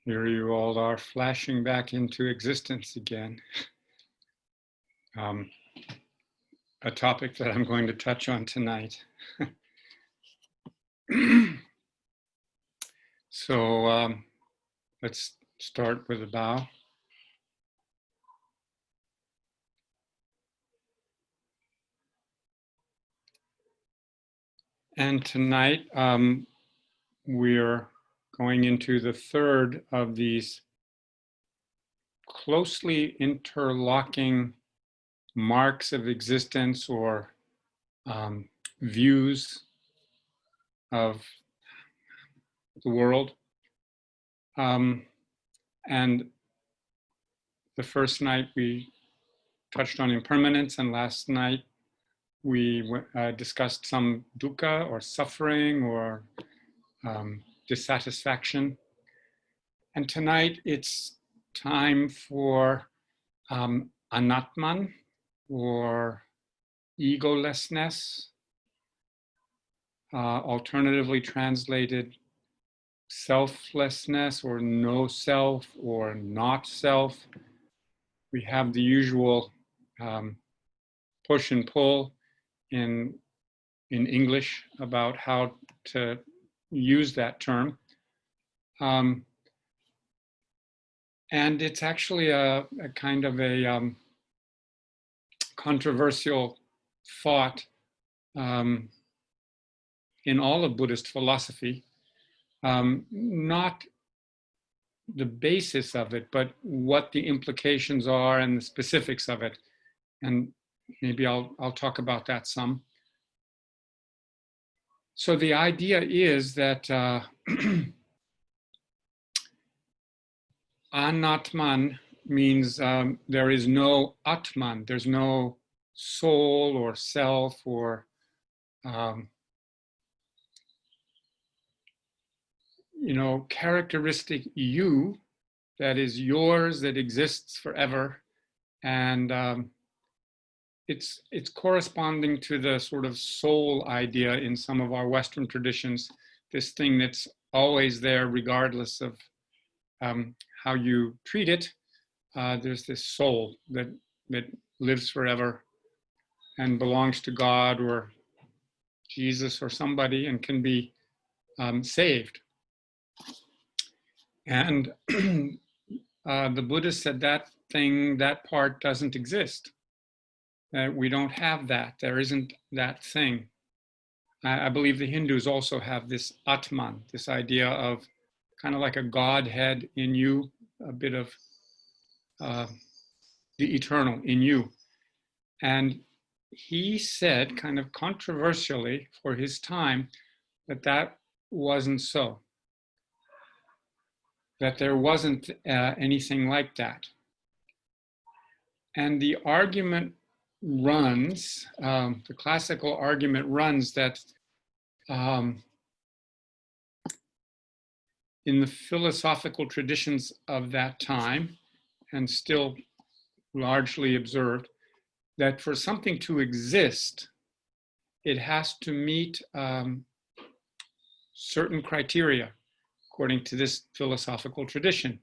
Here you all are flashing back into existence again. A topic that I'm going to touch on tonight. So let's start with a bow. And tonight we're going into the third of these closely interlocking marks of existence or views of the world. And the first night we touched on impermanence, and last night we discussed some dukkha or suffering or dissatisfaction. And tonight it's time for anatman or egolessness, alternatively translated selflessness or no self or not self. We have the usual push and pull in English about how to use that term. And it's actually a kind of a controversial thought in all of Buddhist philosophy. Not the basis of it, but what the implications are and the specifics of it. And maybe I'll talk about that some. So the idea is that anatman means there is no atman, there's no soul or self or characteristic you that is yours, that exists forever. And it's corresponding to the sort of soul idea in some of our Western traditions, this thing that's always there regardless of how you treat it. There's this soul that lives forever and belongs to God or Jesus or somebody and can be saved. And the Buddha said that part doesn't exist. We don't have that. There isn't that thing. I believe the Hindus also have this Atman, this idea of kind of like a Godhead in you, a bit of the eternal in you. And he said, kind of controversially for his time, that wasn't so. That there wasn't anything like that. And the argument runs, the classical argument runs that in the philosophical traditions of that time, and still largely observed, that for something to exist, it has to meet certain criteria, according to this philosophical tradition.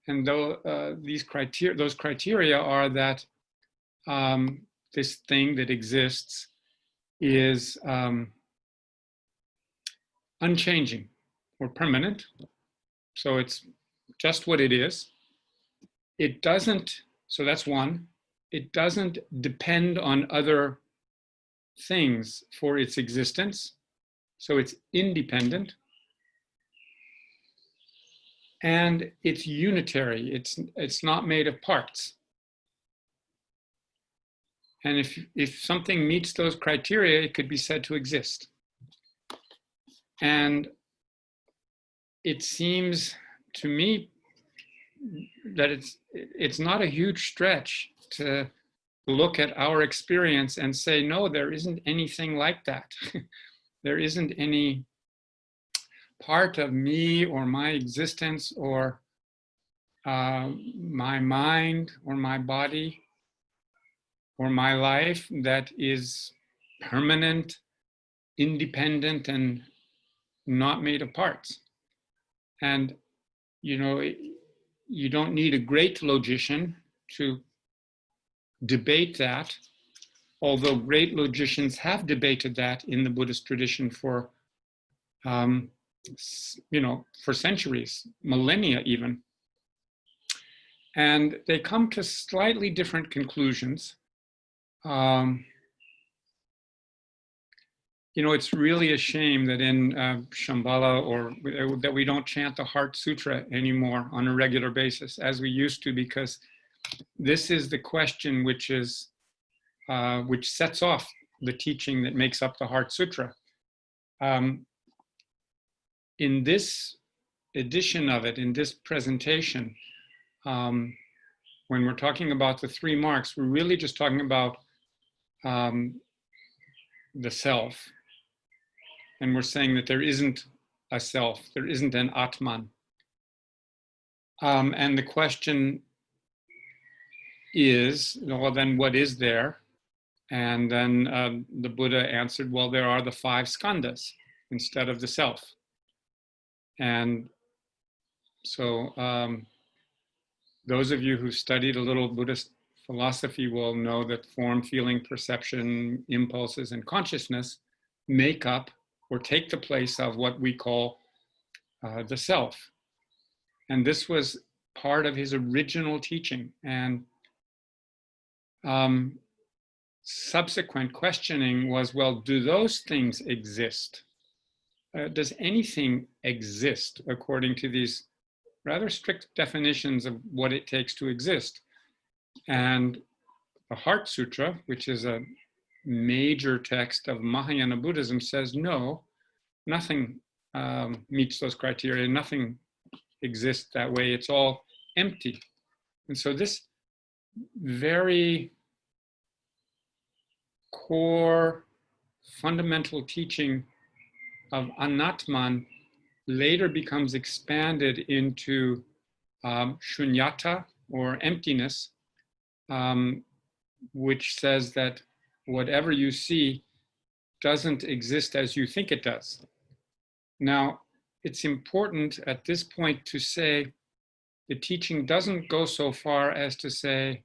And though those criteria are that this thing that exists is unchanging or permanent. So it's just what it is. It doesn't, so that's one, it doesn't depend on other things for its existence. So it's independent. And it's unitary, it's not made of parts. And if something meets those criteria, it could be said to exist. And it seems to me that it's not a huge stretch to look at our experience and say, no, there isn't anything like that. There isn't any part of me or my existence or my mind or my body or my life that is permanent, independent, and not made of parts. And you know, you don't need a great logician to debate that, although great logicians have debated that in the Buddhist tradition for, for centuries, millennia even. And they come to slightly different conclusions. It's really a shame that in Shambhala, or that we don't chant the Heart Sutra anymore on a regular basis as we used to, because this is the question which sets off the teaching that makes up the Heart Sutra. In this edition of it, in this presentation, when we're talking about the 3 marks, we're really just talking about the self. And we're saying that there isn't a self, there isn't an Atman. And the question is, well, then what is there? And then the Buddha answered, well, there are the 5 skandhas instead of the self. And so those of you who studied a little Buddhist philosophy will know that form, feeling, perception, impulses, and consciousness make up or take the place of what we call the self. And this was part of his original teaching. And subsequent questioning was, well, do those things exist? Does anything exist according to these rather strict definitions of what it takes to exist? And the Heart Sutra, which is a major text of Mahayana Buddhism, says no, nothing meets those criteria, nothing exists that way, it's all empty. And so this very core fundamental teaching of Anatman later becomes expanded into shunyata, or emptiness, which says that whatever you see doesn't exist as you think it does. Now, it's important at this point to say the teaching doesn't go so far as to say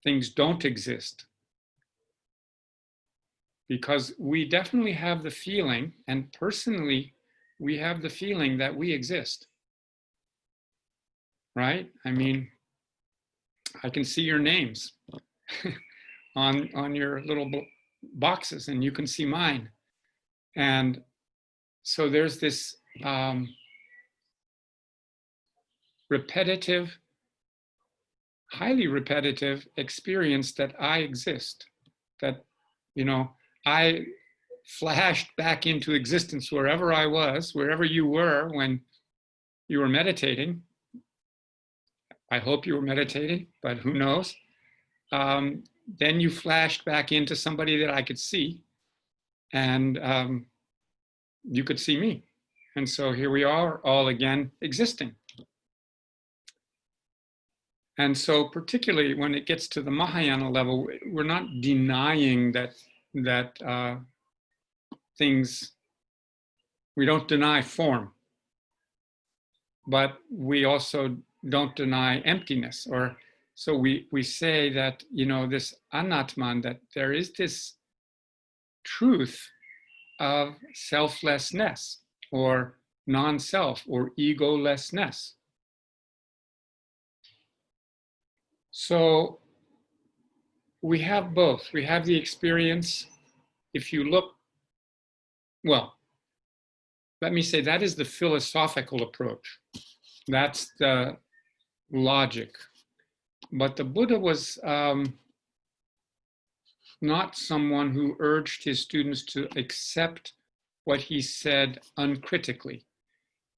things don't exist. Because we definitely have the feeling, and personally, we have the feeling that we exist. Right? I mean, I can see your names on your little boxes, and you can see mine. And so there's this repetitive, highly repetitive experience that I exist, that, I flashed back into existence wherever I was, wherever you were when you were meditating. I hope you were meditating, but who knows? Then you flashed back into somebody that I could see, and you could see me. And so here we are all again existing. And so particularly when it gets to the Mahayana level, we're not denying that things, we don't deny form, but we also don't deny emptiness. Or so we say that, this anatman, that there is this truth of selflessness or non-self or egolessness. So we have both. We have the experience. If you look, well, let me say that is the philosophical approach. That's the logic. But the Buddha was not someone who urged his students to accept what he said uncritically.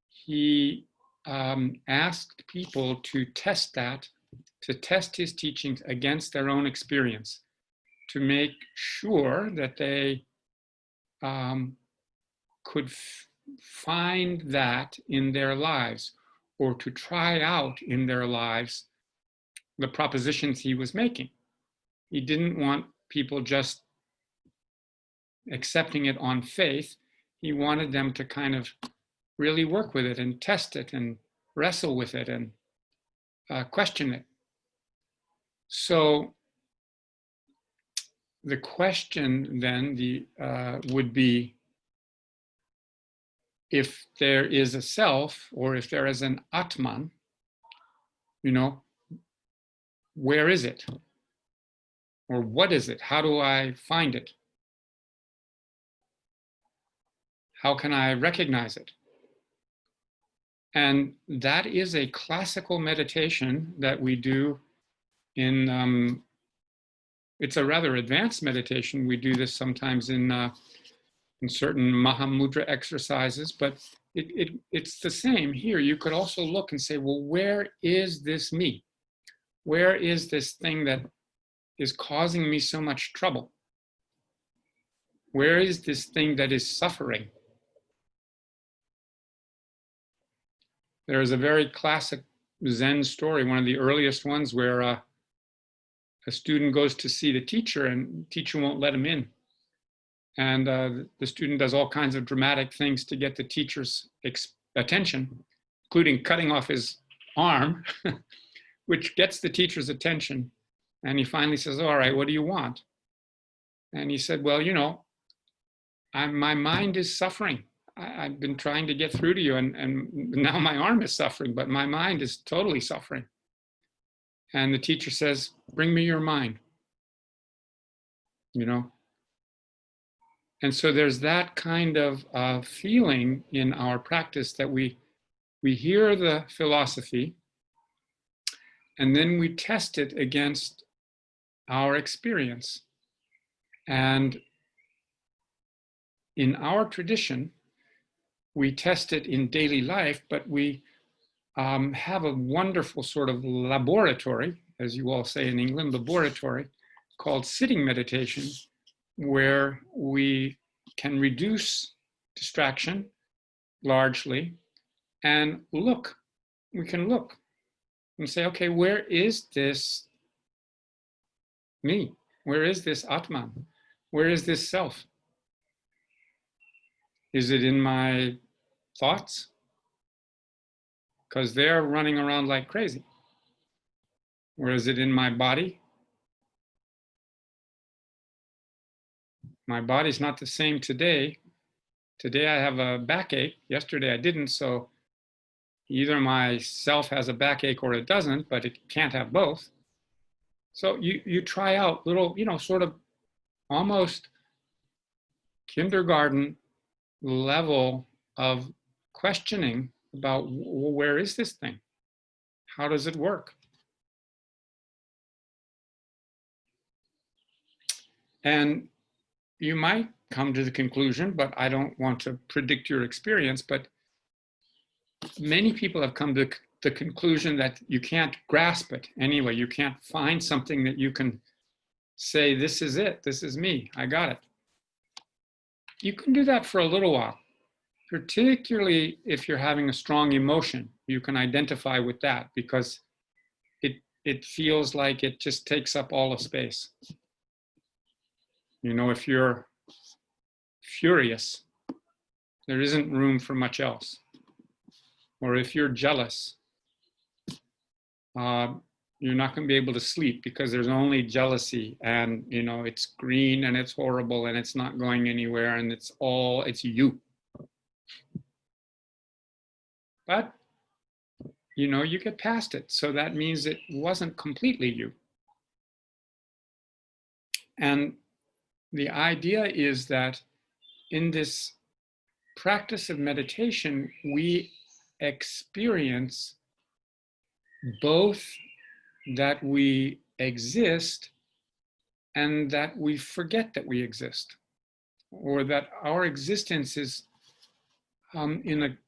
He asked people to test that, to test his teachings against their own experience, to make sure that they could find that in their lives, or to try out in their lives the propositions he was making. He didn't want people just accepting it on faith. He wanted them to kind of really work with it and test it and wrestle with it and question it. So the question then would be, if there is a self, or if there is an Atman, where is it? Or what is it? How do I find it? How can I recognize it? And that is a classical meditation that we do in, it's a rather advanced meditation. We do this sometimes in certain Mahamudra exercises, but it's the same here. You could also look and say, well, where is this me? Where is this thing that is causing me so much trouble? Where is this thing that is suffering? There is a very classic Zen story, one of the earliest ones, where a student goes to see the teacher and the teacher won't let him in. And the student does all kinds of dramatic things to get the teacher's attention, including cutting off his arm, which gets the teacher's attention. And he finally says, all right, what do you want? And he said, well, my mind is suffering. I've been trying to get through to you, and now my arm is suffering, but my mind is totally suffering. And the teacher says, bring me your mind. And so there's that kind of feeling in our practice that we hear the philosophy, and then we test it against our experience. And in our tradition, we test it in daily life, but we have a wonderful sort of laboratory, as you all say in England, laboratory, called sitting meditation, where we can reduce distraction largely and look. We can look and say, okay, where is this me? Where is this Atman? Where is this self? Is it in my thoughts? Because they're running around like crazy. Or is it in my body? My body's not the same today. Today I have a backache. Yesterday I didn't, so either my self has a backache or it doesn't, but it can't have both. So you try out little, sort of almost kindergarten level of questioning about, well, where is this thing? How does it work? And you might come to the conclusion, but I don't want to predict your experience, but many people have come to the conclusion that you can't grasp it anyway. You can't find something that you can say, this is it, this is me, I got it. You can do that for a little while, particularly if you're having a strong emotion. You can identify with that because it feels like it just takes up all the space. If you're furious, there isn't room for much else. Or if you're jealous, you're not going to be able to sleep because there's only jealousy, and it's green and it's horrible and it's not going anywhere, and it's you. But you get past it, so that means it wasn't completely you. And the idea is that in this practice of meditation, we experience both that we exist and that we forget that we exist, or that our existence is in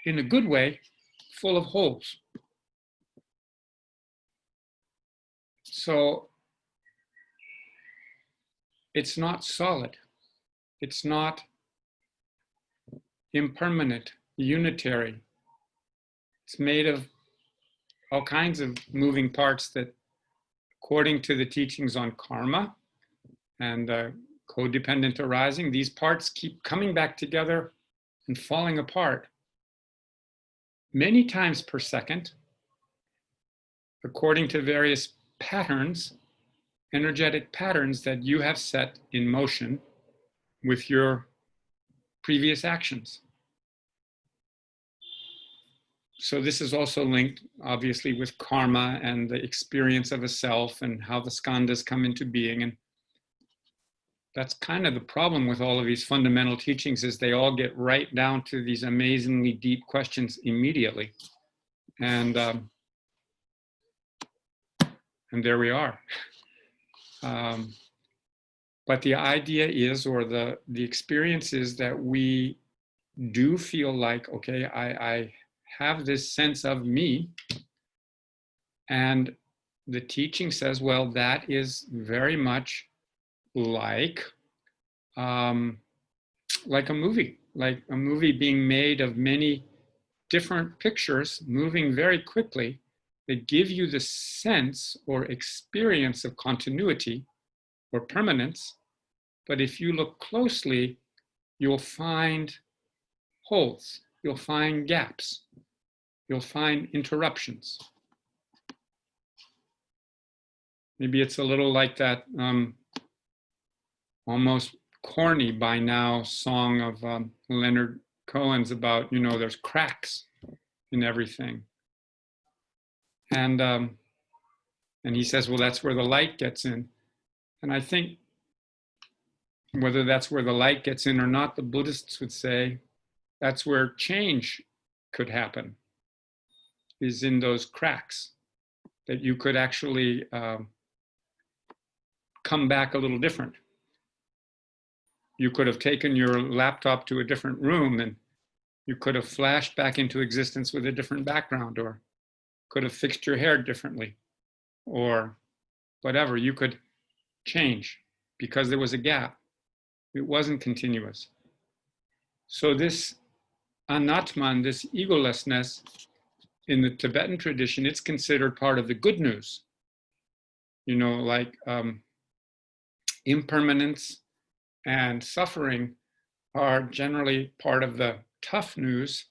a good way full of holes. So it's not solid, it's not impermanent, unitary. It's made of all kinds of moving parts that, according to the teachings on karma and codependent arising, these parts keep coming back together and falling apart. many times per second, according to various patterns, energetic patterns that you have set in motion with your previous actions. So this is also linked, obviously, with karma and the experience of a self and how the skandhas come into being. And that's kind of the problem with all of these fundamental teachings, is they all get right down to these amazingly deep questions immediately. And there we are. But the idea is, or the experience is, that we do feel like, okay, I have this sense of me, and the teaching says, well, that is very much like a movie being made of many different pictures moving very quickly that give you the sense or experience of continuity or permanence. But if you look closely, you'll find holes, you'll find gaps, you'll find interruptions. Maybe it's a little like that almost corny by now song of Leonard Cohen's about, there's cracks in everything. And he says, well, that's where the light gets in. And I think whether that's where the light gets in or not, the Buddhists would say that's where change could happen, is in those cracks, that you could actually come back a little different. You could have taken your laptop to a different room, and you could have flashed back into existence with a different background, or could have fixed your hair differently, or whatever. You could change because there was a gap. It wasn't continuous. So this anatman, this egolessness, in the Tibetan tradition, it's considered part of the good news. Like impermanence and suffering are generally part of the tough news.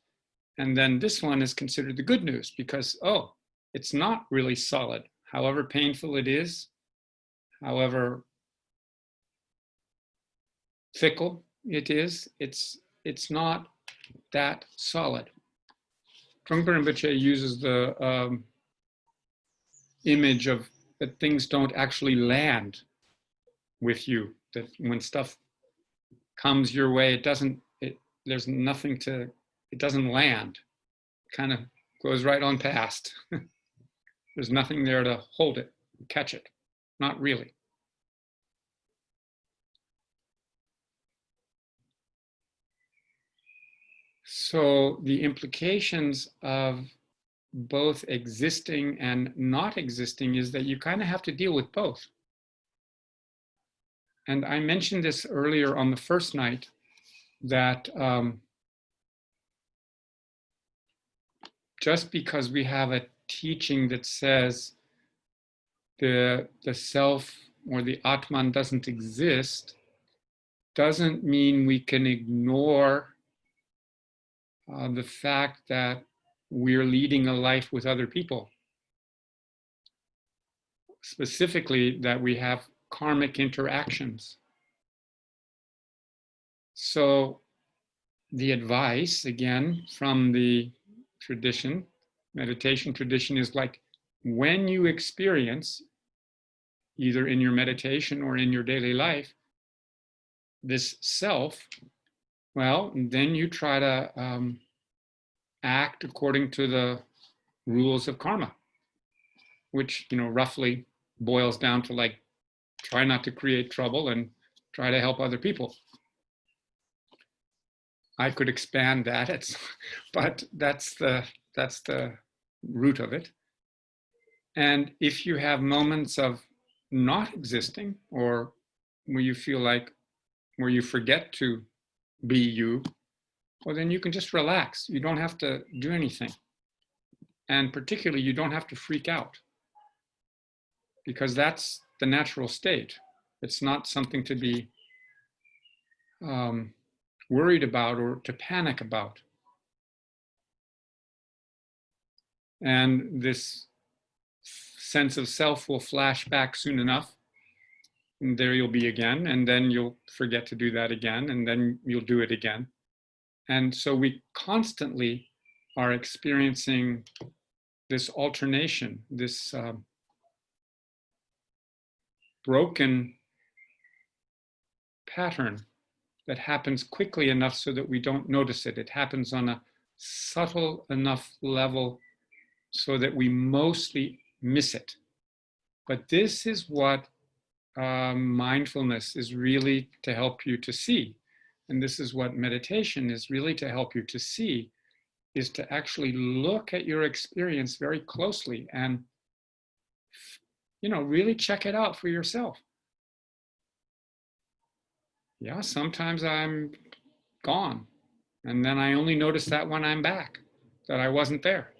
And then this one is considered the good news because, oh, it's not really solid. However painful it is, however fickle it is, it's not that solid. Trungpa Rinpoche uses the image of that things don't actually land with you, that when stuff comes your way, it doesn't land. It kind of goes right on past. There's nothing there to hold it, catch it. Not really. So the implications of both existing and not existing is that you kind of have to deal with both. And I mentioned this earlier on the first night, that just because we have a teaching that says the self or the Atman doesn't exist, doesn't mean we can ignore the fact that we're leading a life with other people. Specifically, that we have karmic interactions. So the advice, again, from the tradition, meditation tradition, is like, when you experience, either in your meditation or in your daily life, this self, well, then you try to act according to the rules of karma, which, roughly boils down to like, try not to create trouble and try to help other people. I could expand that, but that's the root of it. And if you have moments of not existing, or where you feel like, where you forget to be you, well, then you can just relax. You don't have to do anything. And particularly, you don't have to freak out, because that's the natural state. It's not something to be worried about or to panic about. And this sense of self will flash back soon enough. And there you'll be again. And then you'll forget to do that again. And then you'll do it again. And so we constantly are experiencing this alternation, this broken pattern that happens quickly enough so that we don't notice it. It happens on a subtle enough level so that we mostly miss it. But this is what mindfulness is really to help you to see. And this is what meditation is really to help you to see, is to actually look at your experience very closely and, really check it out for yourself. Yeah, sometimes I'm gone. And then I only notice that when I'm back, that I wasn't there.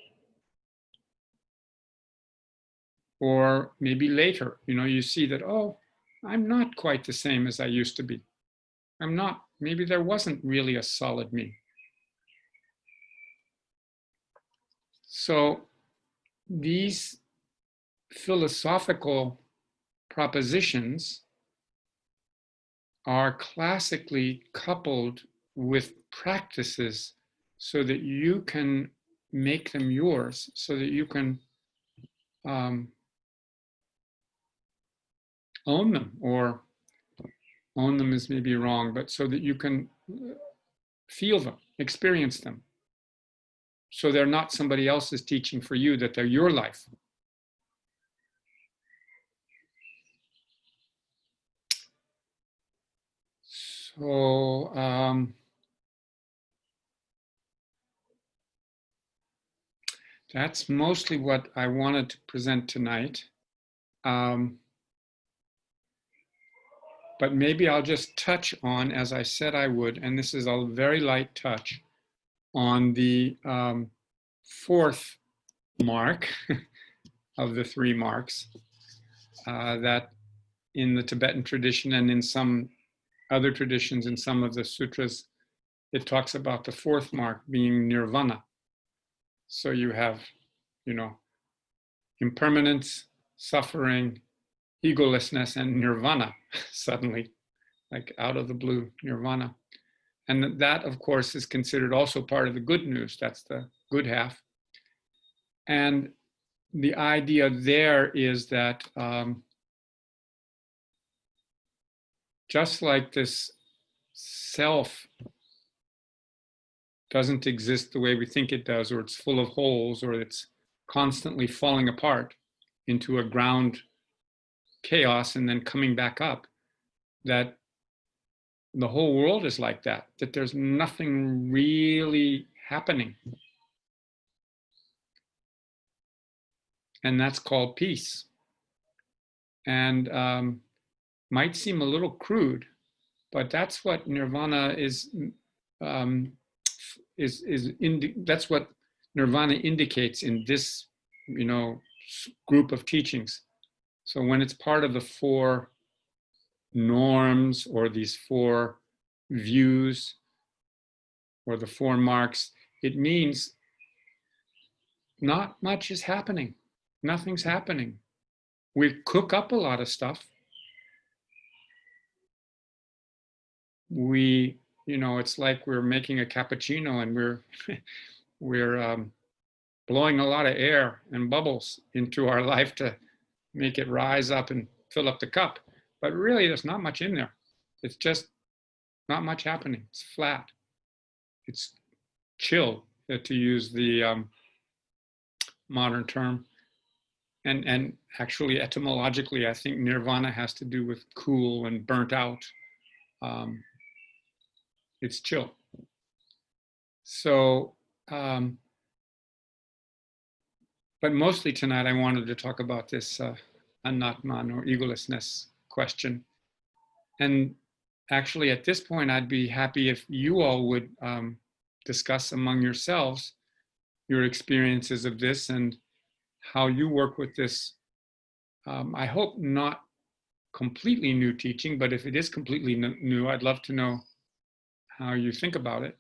Or maybe later, you see that, oh, I'm not quite the same as I used to be. I'm not, maybe there wasn't really a solid me. So these philosophical propositions are classically coupled with practices so that you can make them yours, so that you can own them, or own them is maybe wrong, but so that you can feel them, experience them. So they're not somebody else's teaching for you, that they're your life. So that's mostly what I wanted to present tonight. But maybe I'll just touch on, as I said I would, and this is a very light touch, on the fourth mark of the 3 marks, that in the Tibetan tradition and in some other traditions, in some of the sutras, it talks about the 4th mark being nirvana. So you have, impermanence, suffering, egolessness, and nirvana suddenly, like out of the blue, nirvana. And that, of course, is considered also part of the good news. That's the good half. And the idea there is that just like this self doesn't exist the way we think it does, or it's full of holes, or it's constantly falling apart into a ground chaos and then coming back up, that the whole world is like that, that there's nothing really happening. And that's called peace. And might seem a little crude, but that's what nirvana is. That's what nirvana indicates in this, group of teachings. So when it's part of the 4 norms, or these 4 views, or the 4 marks, it means not much is happening. Nothing's happening. We cook up a lot of stuff. We, it's like we're making a cappuccino and we're blowing a lot of air and bubbles into our life to make it rise up and fill up the cup. But really, there's not much in there. It's just not much happening. It's flat. It's chill, to use the modern term. And actually, etymologically, I think nirvana has to do with cool and burnt out. It's chill. So, but mostly tonight, I wanted to talk about this anatman, or egolessness question. And actually, at this point, I'd be happy if you all would discuss among yourselves your experiences of this and how you work with this. I hope not completely new teaching, but if it is completely new, I'd love to know how you think about it.